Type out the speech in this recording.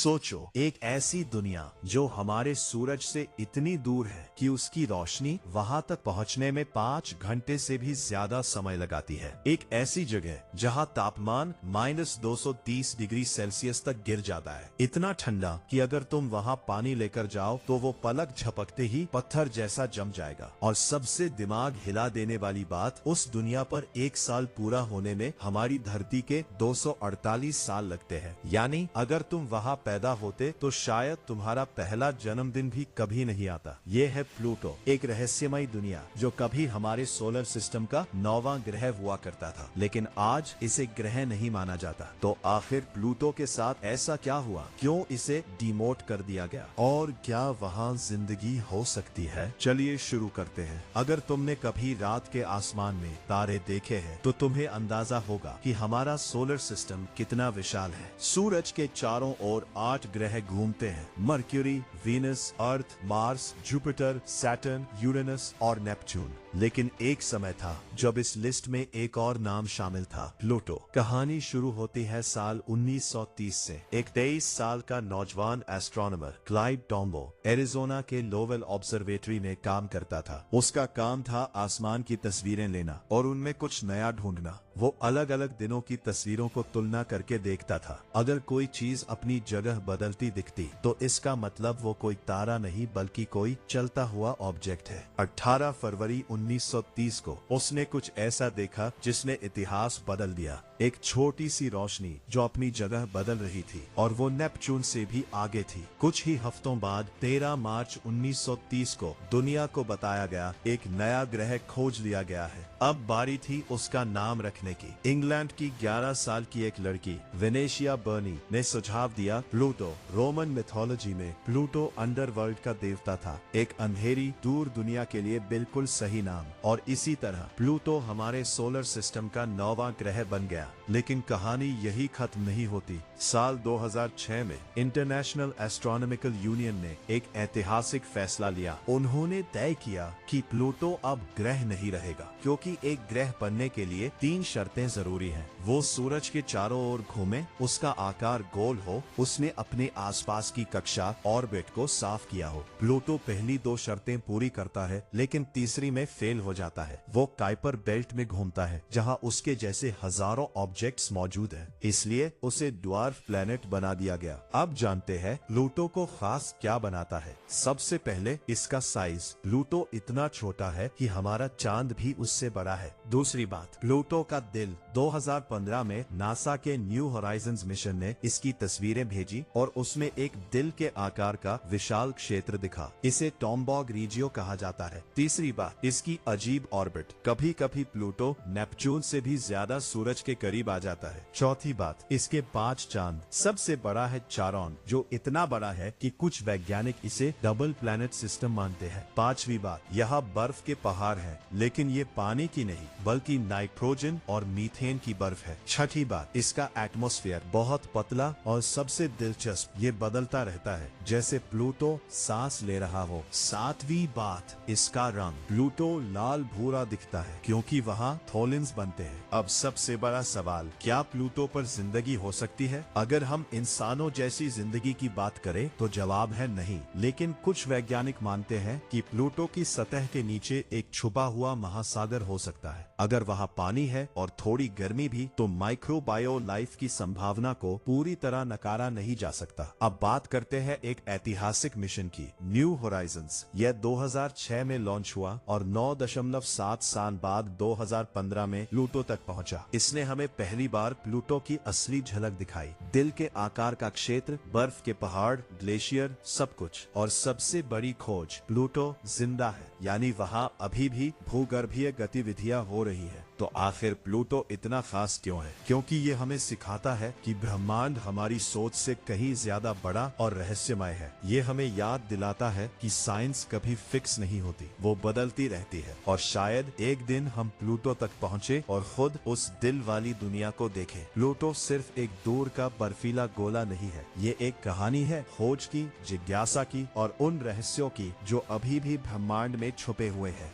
सोचो, एक ऐसी दुनिया जो हमारे सूरज से इतनी दूर है कि उसकी रोशनी वहां तक पहुंचने में 5 घंटे से भी ज्यादा समय लगाती है। एक ऐसी जगह जहां तापमान -230 डिग्री सेल्सियस तक गिर जाता है, इतना ठंडा कि अगर तुम वहां पानी लेकर जाओ तो वो पलक झपकते ही पत्थर जैसा जम जाएगा। और सबसे दिमाग हिला देने वाली बात, उस दुनिया पर 1 साल पूरा होने में हमारी धरती के 248 साल लगते हैं। यानी अगर तुम वहां पैदा होते तो शायद तुम्हारा पहला जन्मदिन भी कभी नहीं आता। ये है प्लूटो, एक रहस्यमयी दुनिया जो कभी हमारे सोलर सिस्टम का 9वां ग्रह हुआ करता था, लेकिन आज इसे ग्रह नहीं माना जाता। तो आखिर प्लूटो के साथ ऐसा क्या हुआ? क्यों इसे डिमोट कर दिया गया? और क्या वहाँ जिंदगी हो सकती है? चलिए शुरू करते हैं। अगर तुमने कभी रात के आसमान में तारे देखे हैं तो तुम्हें अंदाजा होगा कि हमारा सोलर सिस्टम कितना विशाल है। सूरज के चारों ओर 8 ग्रह घूमते हैं: मर्क्यूरी, वीनस, अर्थ, मार्स, जुपिटर, सैटर्न, यूरेनस और नेपच्यून। लेकिन एक समय था जब इस लिस्ट में एक और नाम शामिल था, प्लूटो। कहानी शुरू होती है साल 1930 से। एक 23 साल का नौजवान एस्ट्रोनॉमर क्लाइड टॉम्बो एरिजोना के लोवेल ऑब्जर्वेटरी में काम करता था। उसका काम था आसमान की तस्वीरें लेना और उनमें कुछ नया ढूंढना। वो अलग अलग दिनों की तस्वीरों को तुलना करके देखता था। अगर कोई चीज अपनी जगह बदलती दिखती तो इसका मतलब वो कोई तारा नहीं बल्कि कोई चलता हुआ ऑब्जेक्ट है। 18 फरवरी 1930 को उसने कुछ ऐसा देखा जिसने इतिहास बदल दिया। एक छोटी सी रोशनी जो अपनी जगह बदल रही थी, और वो नेपच्यून से भी आगे थी। कुछ ही हफ्तों बाद 13 मार्च 1930 को दुनिया को बताया गया एक नया ग्रह खोज लिया गया है। अब बारी थी उसका नाम रखने की। इंग्लैंड की 11 साल की एक लड़की वेनेशिया बर्नी ने सुझाव दिया प्लूटो। रोमन मिथोलॉजी में प्लूटो अंडरवर्ल्ड का देवता था, एक अंधेरी दूर दुनिया के लिए बिल्कुल सही नाम। और इसी तरह प्लूटो हमारे सोलर सिस्टम का 9वां ग्रह बन गया। लेकिन कहानी यही खत्म नहीं होती। साल 2006 में इंटरनेशनल एस्ट्रोनॉमिकल यूनियन ने एक ऐतिहासिक फैसला लिया। उन्होंने तय किया कि प्लूटो अब ग्रह नहीं रहेगा, क्योंकि एक ग्रह बनने के लिए 3 शर्तें जरूरी हैं। वो सूरज के चारों ओर घूमे, उसका आकार गोल हो, उसने अपने आसपास की कक्षा ऑर्बिट को साफ किया हो। प्लूटो पहली 2 शर्तें पूरी करता है, लेकिन तीसरी में फेल हो जाता है। वो काइपर बेल्ट में घूमता है, जहां उसके जैसे हजारों ऑब्जेक्ट्स मौजूद हैं। इसलिए उसे ड्वार्फ प्लेनेट बना दिया गया। अब जानते हैं प्लूटो को खास क्या बनाता है। सबसे पहले इसका साइज। प्लूटो इतना छोटा है कि हमारा चांद भी उससे बड़ा है। दूसरी बात, प्लूटो का दिल। 2015 में नासा के न्यू होराइजन्स मिशन ने इसकी तस्वीरें भेजी और उसमें एक दिल के आकार का विशाल क्षेत्र दिखा। इसे टॉम्बॉग रीजियो कहा जाता है। तीसरी बात, इसकी अजीब ऑर्बिट। कभी कभी प्लूटो नेपच्यून से भी ज्यादा सूरज के करीब आ जाता है। चौथी बात, इसके 5 चांद। सबसे बड़ा है चारोन, जो इतना बड़ा है कि कुछ वैज्ञानिक इसे डबल प्लैनेट सिस्टम मानते हैं। पांचवी बात, यहाँ बर्फ के पहाड़ हैं, लेकिन ये पानी की नहीं बल्कि नाइट्रोजन और मीथेन की बर्फ है। छठी बात, इसका एटमॉस्फेयर बहुत पतला, और सबसे दिलचस्प, ये बदलता रहता है जैसे प्लूटो सांस ले रहा हो। सातवीं बात, इसका रंग। प्लूटो लाल भूरा दिखता है क्योंकि वहाँ थोलिन्स बनते हैं। अब सबसे बड़ा सवाल, क्या प्लूटो पर जिंदगी हो सकती है? अगर हम इंसानों जैसी जिंदगी की बात करें तो जवाब है नहीं। लेकिन कुछ वैज्ञानिक मानते हैं कि प्लूटो की सतह के नीचे एक छुपा हुआ महासागर हो सकता है। अगर वहाँ पानी है और थोड़ी गर्मी भी, तो माइक्रोबायो लाइफ की संभावना को पूरी तरह नकारा नहीं जा सकता। अब बात करते हैं एक ऐतिहासिक मिशन की, न्यू होराइजन्स। यह 2006 में लॉन्च हुआ और 9.7 साल बाद 2015 में प्लूटो तक पहुंचा। इसने हमें पहली बार प्लूटो की असली झलक दिखाई। दिल के आकार का क्षेत्र, बर्फ के पहाड़, ग्लेशियर, सब कुछ। और सबसे बड़ी खोज, प्लूटो जिंदा है, यानी वहाँ अभी भी भूगर्भीय गतिविधियां हो रही है। तो आखिर प्लूटो इतना खास क्यों है? क्योंकि ये हमें सिखाता है कि ब्रह्मांड हमारी सोच से कहीं ज्यादा बड़ा और रहस्यमय है। ये हमें याद दिलाता है कि साइंस कभी फिक्स नहीं होती, वो बदलती रहती है। और शायद एक दिन हम प्लूटो तक पहुँचे और खुद उस दिल वाली दुनिया को देखें। प्लूटो सिर्फ एक दूर का बर्फीला गोला नहीं है, ये एक कहानी है खोज की, जिज्ञासा की और उन रहस्यों की जो अभी भी ब्रह्मांड में छुपे हुए हैं।